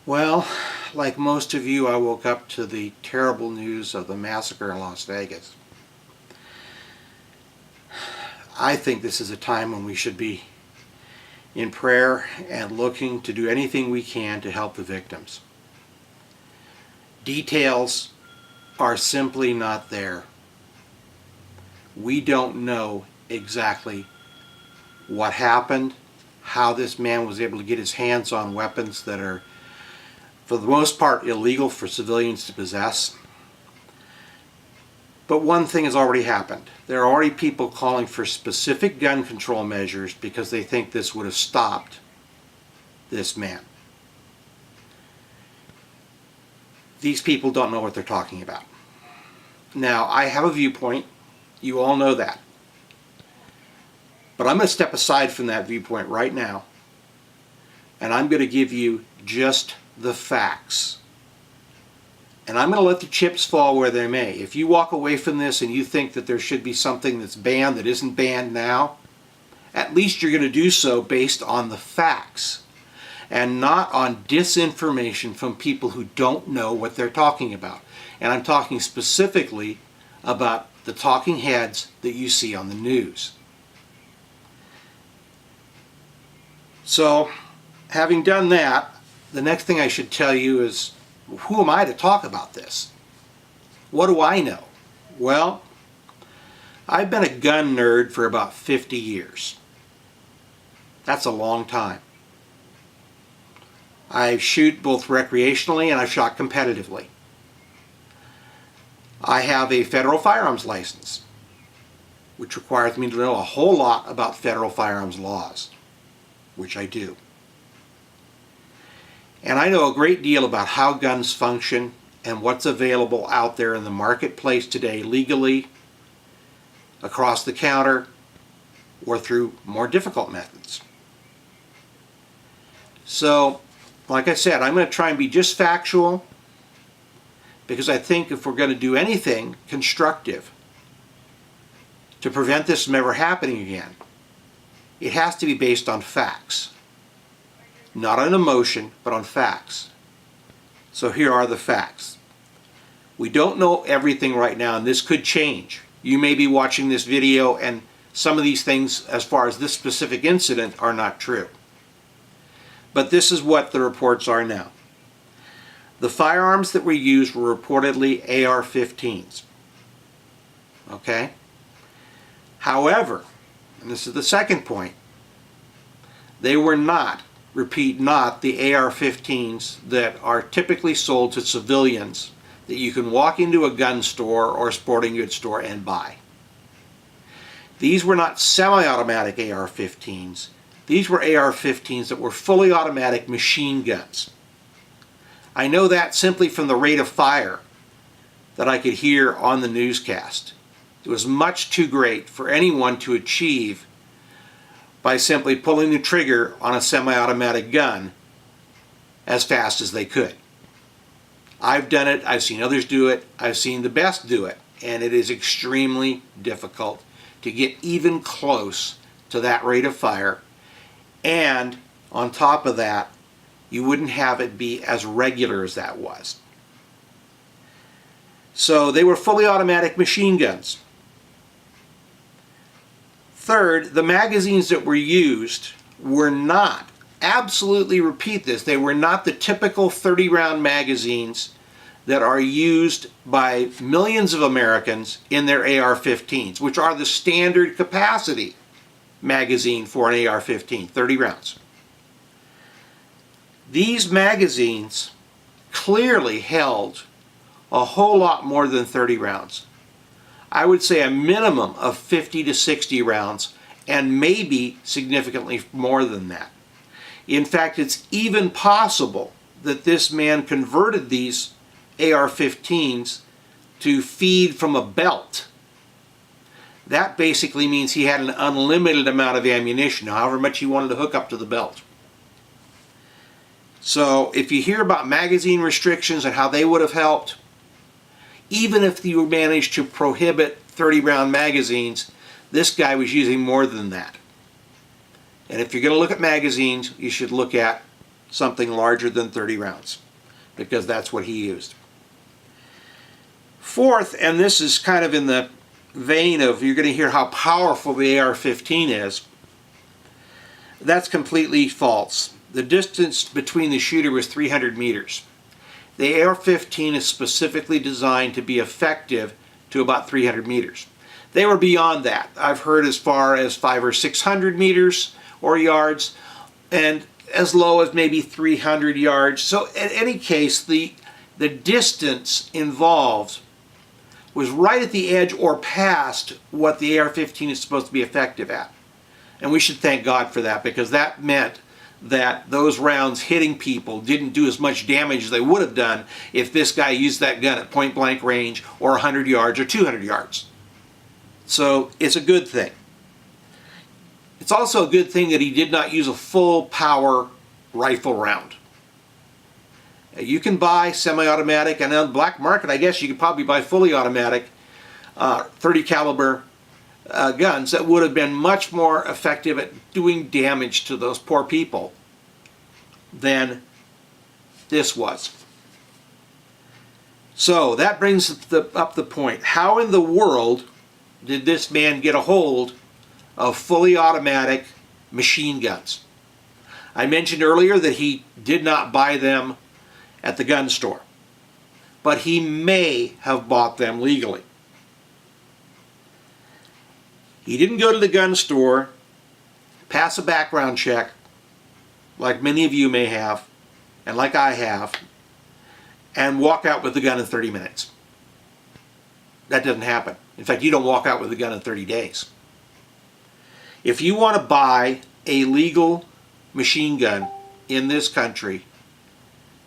Well, like most of you, I woke up to the terrible news of the massacre in Las Vegas. I think this is a time when we should be in prayer and looking to do anything we can to help the victims. Details are simply not there. We don't know exactly what happened, how this man was able to get his hands on weapons that are, for the most part, illegal for civilians to possess. But one thing has already happened. There are already people calling for specific gun control measures because they think this would have stopped this man. These people don't know what they're talking about. Now, I have a viewpoint. You all know that. But I'm going to step aside from that viewpoint right now, and I'm going to give you just the facts. And I'm going to let the chips fall where they may. If you walk away from this and you think that there should be something that's banned that isn't banned now, at least you're going to do so based on the facts and not on disinformation from people who don't know what they're talking about. And I'm talking specifically about the talking heads that you see on the news. So, having done that, the next thing I should tell you is, who am I to talk about this? What do I know? Well, I've been a gun nerd for about 50 years. That's a long time. I shoot both recreationally and I've shot competitively. I have a federal firearms license, which requires me to know a whole lot about federal firearms laws, which I do. And I know a great deal about how guns function and what's available out there in the marketplace today legally, across the counter, or through more difficult methods. So, like I said, I'm going to try and be just factual, because I think if we're going to do anything constructive to prevent this from ever happening again, it has to be based on facts. Not on emotion, but on facts. So here are the facts. We don't know everything right now, and this could change. You may be watching this video and some of these things, as far as this specific incident, are not true. But this is what the reports are now. The firearms that were used were reportedly AR-15s. Okay? However, and this is the second point, they were not, repeat, not the AR-15s that are typically sold to civilians that you can walk into a gun store or a sporting goods store and buy. These were not semi-automatic AR-15s. These were AR-15s that were fully automatic machine guns. I know that simply from the rate of fire that I could hear on the newscast. It was much too great for anyone to achieve by simply pulling the trigger on a semi-automatic gun as fast as they could. I've done it, I've seen others do it, I've seen the best do it, and it is extremely difficult to get even close to that rate of fire, and on top of that, you wouldn't have it be as regular as that was. So they were fully automatic machine guns. Third, the magazines that were used were not, absolutely repeat this, they were not the typical 30-round magazines that are used by millions of Americans in their AR-15s, which are the standard capacity magazine for an AR-15, 30 rounds. These magazines clearly held a whole lot more than 30 rounds. I would say a minimum of 50 to 60 rounds, and maybe significantly more than that. In fact, it's even possible that this man converted these AR-15s to feed from a belt. That basically means he had an unlimited amount of ammunition, however much he wanted to hook up to the belt. So if you hear about magazine restrictions and how they would have helped, even if you managed to prohibit 30-round magazines, this guy was using more than that. And if you're going to look at magazines, you should look at something larger than 30 rounds, because that's what he used. Fourth, and this is kind of in the vein of, you're going to hear how powerful the AR-15 is, that's completely false. The distance between the shooter was 300 meters. The AR-15 is specifically designed to be effective to about 300 meters. They were beyond that. I've heard as far as 500 or 600 meters or yards, and as low as maybe 300 yards. So in any case, the distance involved was right at the edge or past what the AR-15 is supposed to be effective at. And we should thank God for that, because that meant that those rounds hitting people didn't do as much damage as they would have done if this guy used that gun at point blank range or 100 yards or 200 yards. So it's a good thing. It's also a good thing that he did not use a full power rifle round. You can buy semi-automatic, and on the black market I guess you could probably buy fully automatic 30 caliber guns that would have been much more effective at doing damage to those poor people than this was. So that brings up the point. How in the world did this man get a hold of fully automatic machine guns? I mentioned earlier that he did not buy them at the gun store, but he may have bought them legally. He didn't go to the gun store, pass a background check, like many of you may have, and like I have, and walk out with the gun in 30 minutes. That doesn't happen. In fact, you don't walk out with a gun in 30 days. If you want to buy a legal machine gun in this country,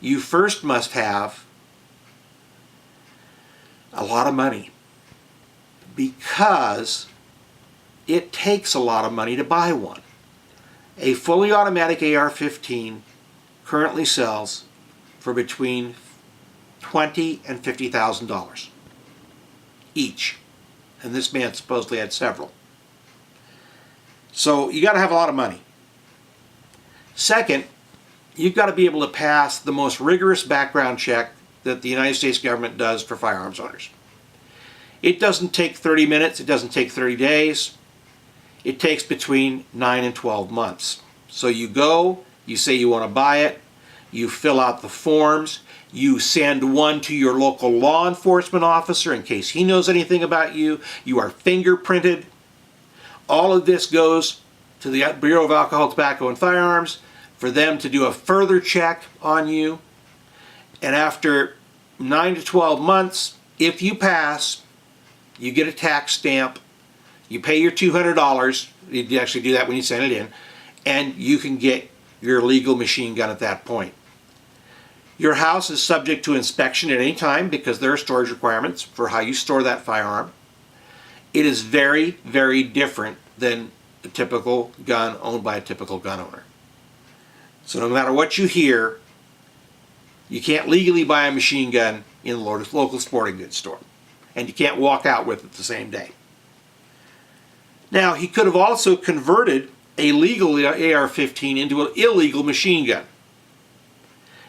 you first must have a lot of money, because it takes a lot of money to buy one. A fully automatic AR-15 currently sells for between $20,000 and $50,000 each, and this man supposedly had several. So you got to have a lot of money. Second, you've got to be able to pass the most rigorous background check that the United States government does for firearms owners. It doesn't take 30 minutes, it doesn't take 30 days. It takes between 9 and 12 months. So you go, you say you want to buy it, you fill out the forms, you send one to your local law enforcement officer in case he knows anything about you, you are fingerprinted. All of this goes to the Bureau of Alcohol, Tobacco, and Firearms for them to do a further check on you. And after 9 to 12 months, if you pass, you get a tax stamp. You pay your $200, you actually do that when you send it in, and you can get your legal machine gun at that point. Your house is subject to inspection at any time because there are storage requirements for how you store that firearm. It is very, very different than a typical gun owned by a typical gun owner. So no matter what you hear, you can't legally buy a machine gun in the local sporting goods store, and you can't walk out with it the same day. Now, he could have also converted a legal AR-15 into an illegal machine gun.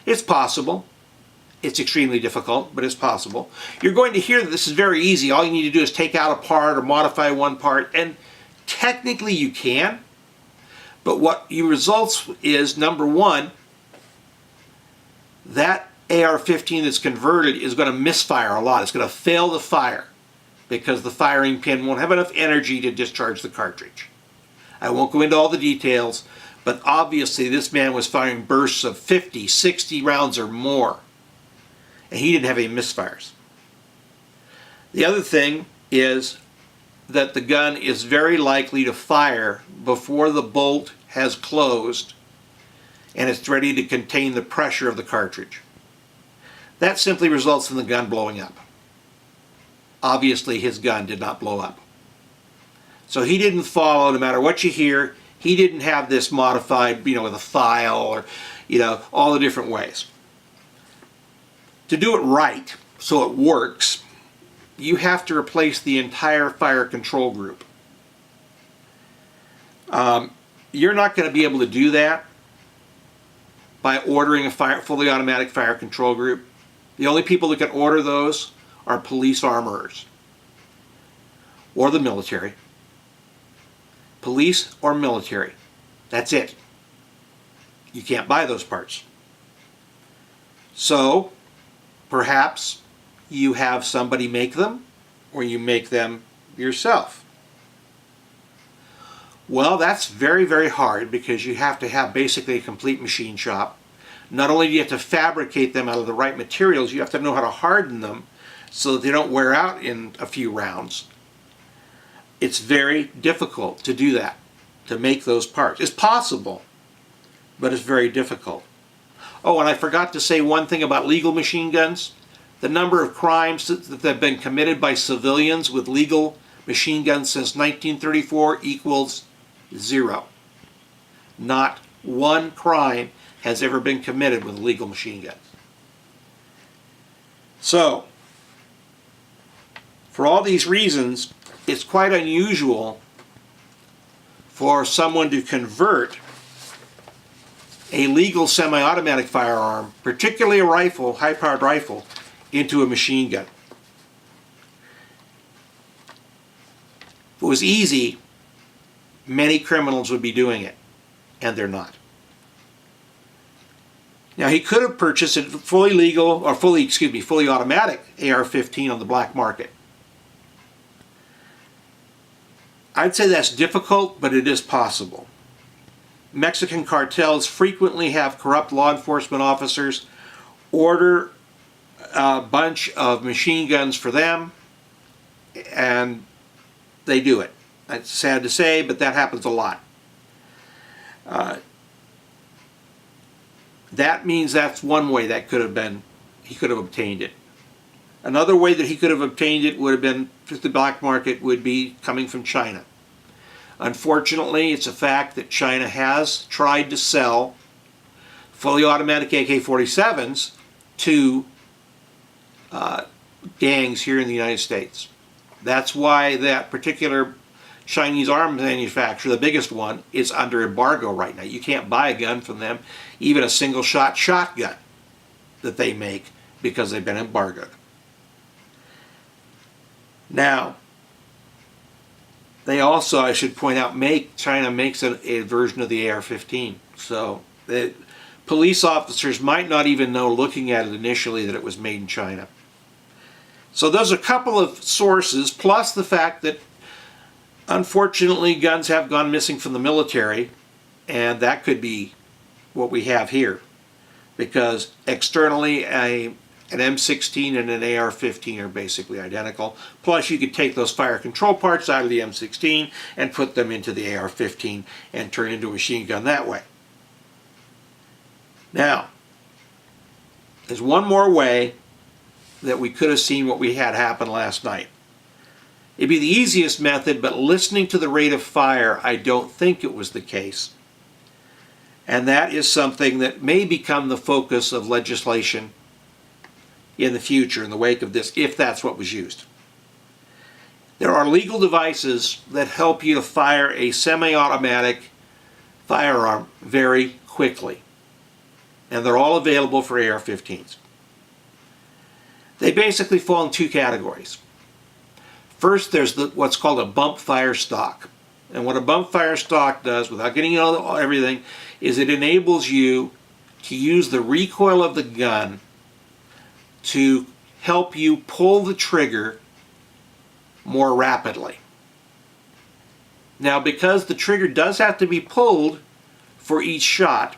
It's possible. It's extremely difficult, but it's possible. You're going to hear that this is very easy. All you need to do is take out a part or modify one part, and technically you can. But what results is, number one, that AR-15 that's converted is going to misfire a lot. It's going to fail to fire, because the firing pin won't have enough energy to discharge the cartridge. I won't go into all the details, but obviously this man was firing bursts of 50, 60 rounds or more, and he didn't have any misfires. The other thing is that the gun is very likely to fire before the bolt has closed and it's ready to contain the pressure of the cartridge. That simply results in the gun blowing up. Obviously his gun did not blow up. So he didn't follow, no matter what you hear, he didn't have this modified, with a file or, all the different ways. To do it right, so it works, you have to replace the entire fire control group. You're not going to be able to do that by ordering a fully automatic fire control group. The only people that can order those are police armorers or the military. Police or military. That's it. You can't buy those parts. So, perhaps you have somebody make them, or you make them yourself. Well, that's very, very hard because you have to have basically a complete machine shop. Not only do you have to fabricate them out of the right materials, you have to know how to harden them so that they don't wear out in a few rounds. It's very difficult to do that, to make those parts. It's possible, but it's very difficult. Oh, and I forgot to say one thing about legal machine guns. The number of crimes that have been committed by civilians with legal machine guns since 1934 equals 0. Not one crime has ever been committed with a legal machine gun. So, for all these reasons, it's quite unusual for someone to convert a legal semi-automatic firearm, particularly a rifle, high-powered rifle, into a machine gun. If it was easy, many criminals would be doing it, and they're not. Now, he could have purchased a fully legal, or fully automatic AR-15 on the black market. I'd say that's difficult, but it is possible. Mexican cartels frequently have corrupt law enforcement officers order a bunch of machine guns for them, and they do it. It's sad to say, but that happens a lot. That means that's one way that could have been, he could have obtained it. Another way that he could have obtained it would have been through the black market, would be coming from China. Unfortunately, it's a fact that China has tried to sell fully automatic AK-47s to gangs here in the United States. That's why that particular Chinese arms manufacturer, the biggest one, is under embargo right now. You can't buy a gun from them, even a single-shot shotgun that they make, because they've been embargoed. Now, they also, I should point out, China makes a version of the AR-15. So the police officers might not even know, looking at it initially, that it was made in China. So those are a couple of sources, plus the fact that unfortunately guns have gone missing from the military, and that could be what we have here. Because externally, an M16 and an AR-15 are basically identical. Plus, you could take those fire control parts out of the M16 and put them into the AR-15 and turn it into a machine gun that way. Now, there's one more way that we could have seen what we had happen last night. It'd be the easiest method, but listening to the rate of fire, I don't think it was the case. And that is something that may become the focus of legislation in the future, in the wake of this, if that's what was used. There are legal devices that help you to fire a semi-automatic firearm very quickly. And they're all available for AR-15s. They basically fall in two categories. First, there's what's called a bump fire stock. And what a bump fire stock does, without getting into everything, is it enables you to use the recoil of the gun to help you pull the trigger more rapidly. Now, because the trigger does have to be pulled for each shot,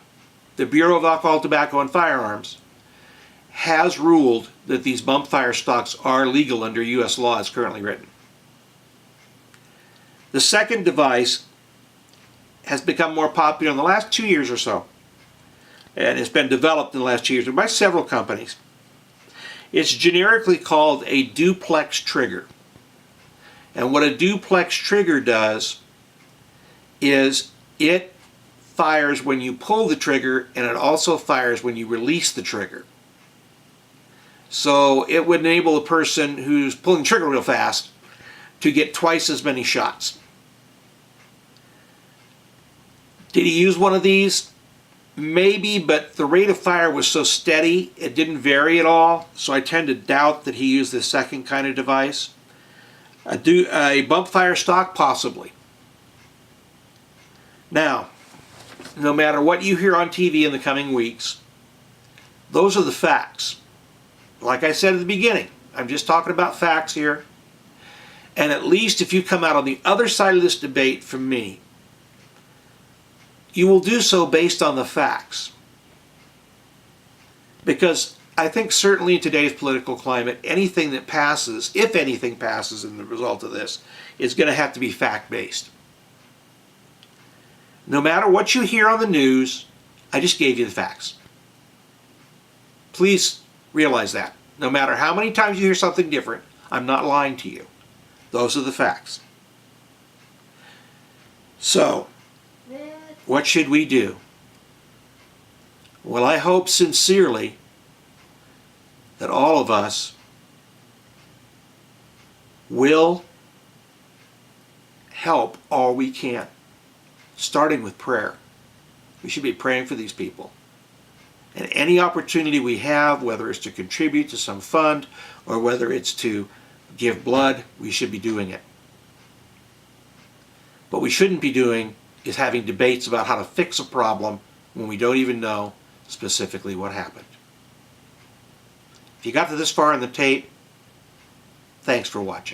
the Bureau of Alcohol, Tobacco, and Firearms has ruled that these bump fire stocks are legal under U.S. law as currently written. The second device has become more popular in the last 2 years or so, and it's been developed in the last 2 years by several companies. It's generically called a duplex trigger. And what a duplex trigger does is it fires when you pull the trigger, and it also fires when you release the trigger. So it would enable a person who's pulling the trigger real fast to get twice as many shots. Did he use one of these? Maybe, but the rate of fire was so steady, it didn't vary at all, so I tend to doubt that he used the second kind of device. A bump fire stock, possibly. Now, no matter what you hear on TV in the coming weeks, those are the facts. Like I said at the beginning, I'm just talking about facts here. And at least if you come out on the other side of this debate from me, you will do so based on the facts. Because I think certainly in today's political climate, anything that passes, if anything passes in the result of this, is going to have to be fact-based. No matter what you hear on the news, I just gave you the facts. Please realize that. No matter how many times you hear something different, I'm not lying to you. Those are the facts. So, what should we do? Well, I hope sincerely that all of us will help all we can, starting with prayer. We should be praying for these people. And any opportunity we have, whether it's to contribute to some fund or whether it's to give blood, we should be doing it. What we shouldn't be doing is having debates about how to fix a problem when we don't even know specifically what happened. If you got to this far in the tape, thanks for watching.